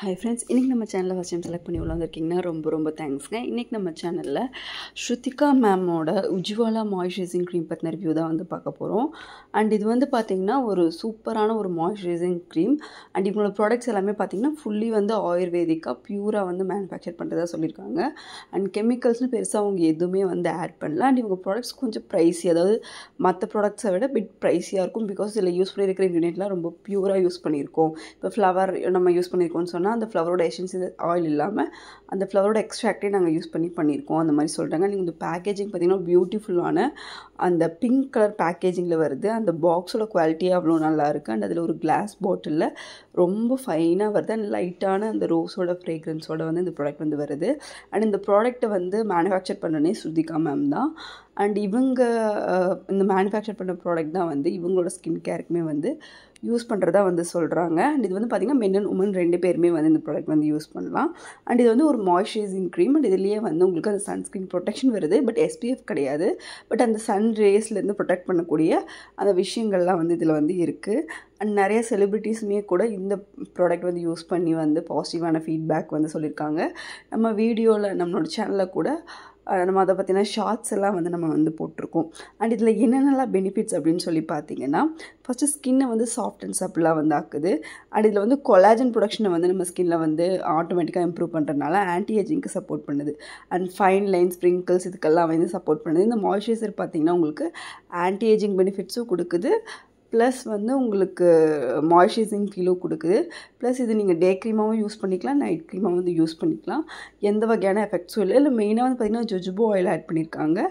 Hi friends, இன்னைக்கு நம்ம சேனலை ஃபர்ஸ்ட் டைம் செலக்ட் பண்ணி உள்ள வந்திருக்கீங்கன்னா ரொம்ப தேங்க்ஸ்ங்க. இன்னைக்கு நம்ம சேனலில் ஸ்ருதிகா மேமோட உஜ்வாலா மாய்ஸ்சரைசிங் க்ரீம் பற்றின ரிவ்யூ தான் வந்து பார்க்க போகிறோம். அண்ட் இது வந்து பார்த்திங்கன்னா ஒரு சூப்பரான ஒரு மாய்ஸ்சரைசிங் க்ரீம். அண்ட் இவங்களோட ப்ராடக்ட்ஸ் எல்லாமே பார்த்திங்கன்னா ஃபுல்லி வந்து ஆயுர்வேதிக்காக பியூராக வந்து மேனுஃபேக்சர் பண்ணுறதா சொல்லியிருக்காங்க. அண்ட் கெமிக்கல்ஸ்னு பெருசாக அவங்க எதுவுமே வந்து ஆட் பண்ணல. அண்ட் இவங்க ப்ராடக்ட்ஸ் கொஞ்சம் ப்ரைஸி, அதாவது மற்ற ப்ராடக்ட்ஸை விட பிட் ப்ரைஸியாக இருக்கும். பிகாஸ் இதில் யூஸ் பண்ணியிருக்கிற இன்க்ரீடியன்ட்லாம் ரொம்ப பியூராக யூஸ் பண்ணியிருக்கோம். இப்போ ஃப்ளவர் நம்ம யூஸ் பண்ணியிருக்கோம்னு சொன்னால் அந்த ஃப்ளவரோட எசன்ஸ் ஆயில் இல்லாமல் அந்த ஃப்ளவரோட எக்ஸ்ட்ராக்டே நாங்கள் யூஸ் பண்ணியிருக்கோம் அந்த மாதிரி சொல்கிறாங்க. நீங்கள் இந்த பேக்கேஜிங் பார்த்திங்கன்னா பியூட்டிஃபுல்லான அந்த பிங்க் கலர் பேக்கேஜிங்கில் வருது. அந்த பாக்ஸோட குவாலிட்டியாக அவ்வளோ நல்லா இருக்குது. அண்ட் அதில் ஒரு கிளாஸ் பாட்டிலில் ரொம்ப ஃபைனாக வருது. அண்ட் லைட்டான அந்த ரோஸோட ஃப்ரேக்ரன்ஸோட வந்து இந்த ப்ராடக்ட் வந்து வருது. அண்ட் இந்த ப்ராடக்ட்டை வந்து மேனுஃபேக்சர் பண்ணனே ஸ்ருதிகா மேம் தான். அண்ட் இவங்க இந்த மேனுஃபேக்சர் பண்ண ப்ராடக்ட் தான் வந்து இவங்களோட ஸ்கின் கேருக்குமே வந்து யூஸ் பண்ணுறதா வந்து சொல்கிறாங்க. அண்ட் இது வந்து பார்த்திங்கன்னா மென் அண்ட் உமன் ரெண்டு பேருமே வந்து இந்த ப்ராடக்ட் வந்து யூஸ் பண்ணலாம். அண்ட் இது வந்து ஒரு மாய்ஸ்சரைசிங் க்ரீம். அண்ட் இதுலேயே வந்து உங்களுக்கு அந்த சன்ஸ்க்ரீன் ப்ரொடெக்ஷன் வருது. பட் எஸ்பிஎஃப் கிடையாது. பட் அந்த சன் ரேஸ்லேருந்து ப்ரொடெக்ட் பண்ணக்கூடிய அந்த விஷயங்கள்லாம் வந்து இதில் வந்து இருக்குது. அண்ட் நிறைய செலிப்ரிட்டிஸுமே கூட இந்த ப்ராடக்ட் வந்து யூஸ் பண்ணி வந்து பாசிட்டிவான ஃபீட்பேக் வந்து சொல்லியிருக்காங்க. நம்ம வீடியோவில் நம்மளோட சேனலில் கூட நம்ம அதை பற்றின ஷார்ட்ஸ் எல்லாம் வந்து நம்ம வந்து போட்டிருக்கோம். அண்ட் இதில் என்னென்னலாம் பெனிஃபிட்ஸ் அப்படின்னு சொல்லி பார்த்தீங்கன்னா, ஃபஸ்ட்டு ஸ்கின்னை வந்து சாஃப்ட் அண்ட் சப்பிளாக வந்து ஆக்குது. அண்ட் இதில் வந்து கொலாஜன் ப்ரொடக்ஷனை வந்து நம்ம ஸ்கின்னில் வந்து ஆட்டோமேட்டிக்காக இம்ப்ரூவ் பண்ணுறதுனால ஆன்டி ஏஜிங்க்கு சப்போர்ட் பண்ணுது. அண்ட் ஃபைன் லைன்ஸ், ஸ்ப்ரிங்கிள்ஸ் இதுக்கெல்லாம் வந்து சப்போர்ட் பண்ணுது. இந்த மாய்ஸ்சரைசர் பார்த்திங்கன்னா உங்களுக்கு ஆன்டி ஏஜிங் பெனிஃபிட்ஸும் கொடுக்குது, ப்ளஸ் வந்து உங்களுக்கு மாய்ஸ்சரைசிங் ஃபீலும் கொடுக்குது. ப்ளஸ் இது நீங்கள் டே க்ரீமாகவும் யூஸ் பண்ணிக்கலாம், நைட் க்ரீமாகவும் வந்து யூஸ் பண்ணிக்கலாம். எந்த வகையான எஃபெக்ட்ஸும் இல்லை. மெயினாக வந்து பார்த்திங்கன்னா ஜொஜுபோ ஆயில் ஆட் பண்ணியிருக்காங்க,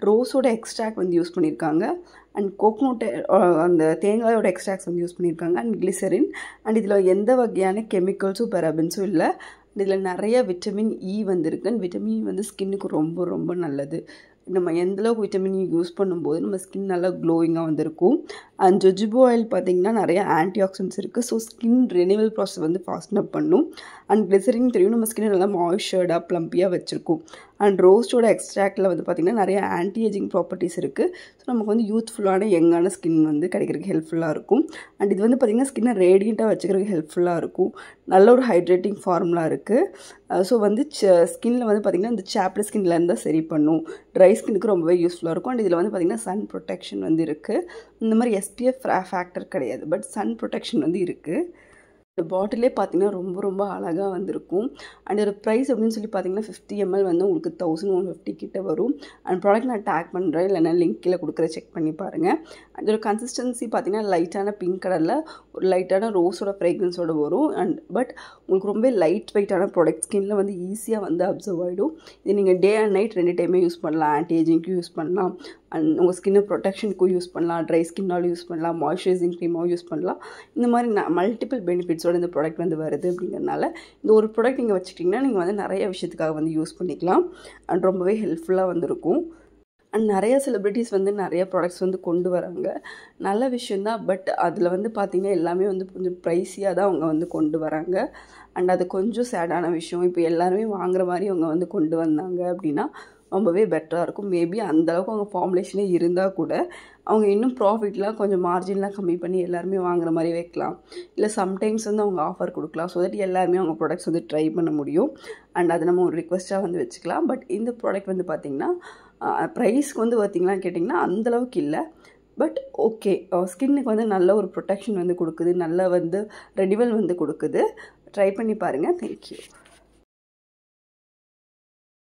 ரோஸோட எக்ஸ்ட்ராக்ட் வந்து யூஸ் பண்ணியிருக்காங்க, அண்ட் கோகோனட் அந்த தேங்காயோட எக்ஸ்ட்ராக்ட்ஸ் வந்து யூஸ் பண்ணியிருக்காங்க, அண்ட் கிளிசரின். அண்ட் இதில் எந்த வகையான கெமிக்கல்ஸும் பெராபன்ஸும் இல்லை. இதில் நிறைய விட்டமின் இ வந்துருக்கு. அண்ட் விட்டமின் இ வந்து ஸ்கின்னுக்கு ரொம்ப நல்லது. நம்ம எந்தளவுக்கு விட்டமின் இ யூஸ் பண்ணும்போது நம்ம ஸ்கின் நல்லா க்ளோயிங்காக வந்திருக்கும். அண்ட் ஜொஜுபோ ஆயில் பார்த்திங்கன்னா நிறைய ஆன்டி ஆக்சிடென்ட்ஸ் இருக்குது. ஸோ ஸ்கின் ரெனிவல் ப்ராசஸ் வந்து ஃபாஸ்டன் அப் பண்ணும். அண்ட் கிளிசரின் தெரியும் நம்ம ஸ்கின் நல்லா மாய்ஸ்சர்டாக ப்ளம்பியாக வச்சுருக்கும். அண்ட் ரோஸோட எக்ஸ்ட்ராக்டில் வந்து பார்த்திங்கன்னா நிறைய ஆன்டி ஏஜிங் ப்ராப்பர்ட்டிஸ் இருக்குது. ஸோ நமக்கு வந்து யூத்ஃபுல்லான யங்கான ஸ்கின் வந்து கிடைக்கிறதுக்கு ஹெல்ப்ஃபுல்லாக இருக்கும். அண்ட் இது வந்து பார்த்திங்கன்னா ஸ்கின்னை ரேடியண்ட்டாக வச்சுக்கிறதுக்கு ஹெல்ப்ஃபுல்லாக இருக்கும். நல்ல ஒரு ஹைட்ரேட்டிங் ஃபார்முலா இருக்குது. ஸோ வந்து ஸ்கின்னில் வந்து பார்த்திங்கன்னா இந்த சாப்டர் ஸ்கின்ல இருந்தால் சரி பண்ணும். ட்ரை ஸ்கின்னுக்கு ரொம்பவே யூஸ்ஃபுல்லாக இருக்கும். அண்ட் இதில் வந்து பார்த்திங்கன்னா சன் ப்ரொடெக்ஷன் வந்து இருக்குது. இந்த மாதிரி எஸ்பிஎஃப் ஃபேக்டர் கிடையாது, பட் சன் ப்ரொடெக்ஷன் வந்து இருக்குது. இந்த பாட்டிலே பார்த்திங்கன்னா ரொம்ப அழகாக வந்திருக்கும். அண்ட் இதோட ப்ரைஸ் அப்படின்னு சொல்லி பார்த்திங்கன்னா 50 ml வந்து உங்களுக்கு 1150 கிட்ட வரும். அண்ட் ப்ராடக்ட் நான் டேக் பண்ணுறேன், இல்லைனா லிங்க் கீழே கொடுக்குற செக் பண்ணி பாருங்கள். அதோட கன்சிஸ்டன்சி பார்த்திங்கன்னா லைட்டான பிங்க் கலரில் ஒரு லைட்டான ரோஸோட ஃப்ரேக்ரன்ஸோடு வரும். அண்ட் பட் உங்களுக்கு ரொம்ப லைட் வெயிட்டான ப்ராடக்ட், ஸ்கின்னில் வந்து ஈஸியாக வந்து அப்சர்வ் ஆகிடும். இது நீங்கள் டே அண்ட் நைட் ரெண்டு டைமே யூஸ் பண்ணலாம். ஆன்டி ஏஜிங்க்கும் யூஸ் பண்ணலாம், அண்ட் உங்கள் ஸ்கின்னை ப்ரொடெக்ஷனுக்கும் யூஸ் பண்ணலாம், ட்ரை ஸ்கின்னாலும் யூஸ் பண்ணலாம், மாய்ஸ்சரைசிங் க்ரீமாகவும் யூஸ் பண்ணலாம். இந்த மாதிரி மல்டிபிள் பெனிஃபிட்ஸோட இந்த ப்ராடக்ட் வந்து வருது. அப்படிங்கிறதுனால இந்த ஒரு ப்ராடக்ட் நீங்கள் வச்சுக்கிட்டிங்கன்னா நீங்கள் வந்து நிறைய விஷயத்துக்காக வந்து யூஸ் பண்ணிக்கலாம். அண்ட் ரொம்பவே ஹெல்ப்ஃபுல்லாக வந்திருக்கும். அண்ட் நிறைய செலிப்ரிட்டிஸ் வந்து நிறைய ப்ராடக்ட்ஸ் வந்து கொண்டு வராங்க, நல்ல விஷயந்தான். பட் அதில் வந்து பார்த்திங்கன்னா எல்லாமே வந்து கொஞ்சம் ப்ரைஸியாக தான் அவங்க வந்து கொண்டு வராங்க. அண்ட் அது கொஞ்சம் சேடான விஷயம். இப்போ எல்லாருமே வாங்குற மாதிரி அவங்க வந்து கொண்டு வந்தாங்க அப்படின்னா ரொம்பவே பெட்டராக இருக்கும். மேபி அந்தளவுக்கு அவங்க ஃபார்முலேஷனே இருந்தால் கூட அவங்க இன்னும் ப்ராஃபிட்லாம் கொஞ்சம் மார்ஜின்லாம் கம்மி பண்ணி எல்லாருமே வாங்குற மாதிரி வைக்கலாம். இல்லை சம்டைம்ஸ் வந்து அவங்க ஆஃபர் கொடுக்கலாம். ஸோ தட் எல்லாருமே அவங்க ப்ராடக்ட்ஸ் வந்து ட்ரை பண்ண முடியும். அண்ட் அதை நம்ம ஒரு ரிக்வெஸ்ட்டாக வந்து வச்சுக்கலாம். பட் இந்த ப்ராடக்ட் வந்து பார்த்திங்கன்னா ப்ரைஸ்க்கு வந்து பார்த்திங்களான்னு கேட்டிங்கன்னா அந்தளவுக்கு இல்லை. பட் ஓகே, ஸ்கின்னுக்கு வந்து நல்ல ஒரு ப்ரொடெக்ஷன் வந்து கொடுக்குது, நல்ல வந்து ரெனிவல் வந்து கொடுக்குது. ட்ரை பண்ணி பாருங்கள். தேங்க்யூ.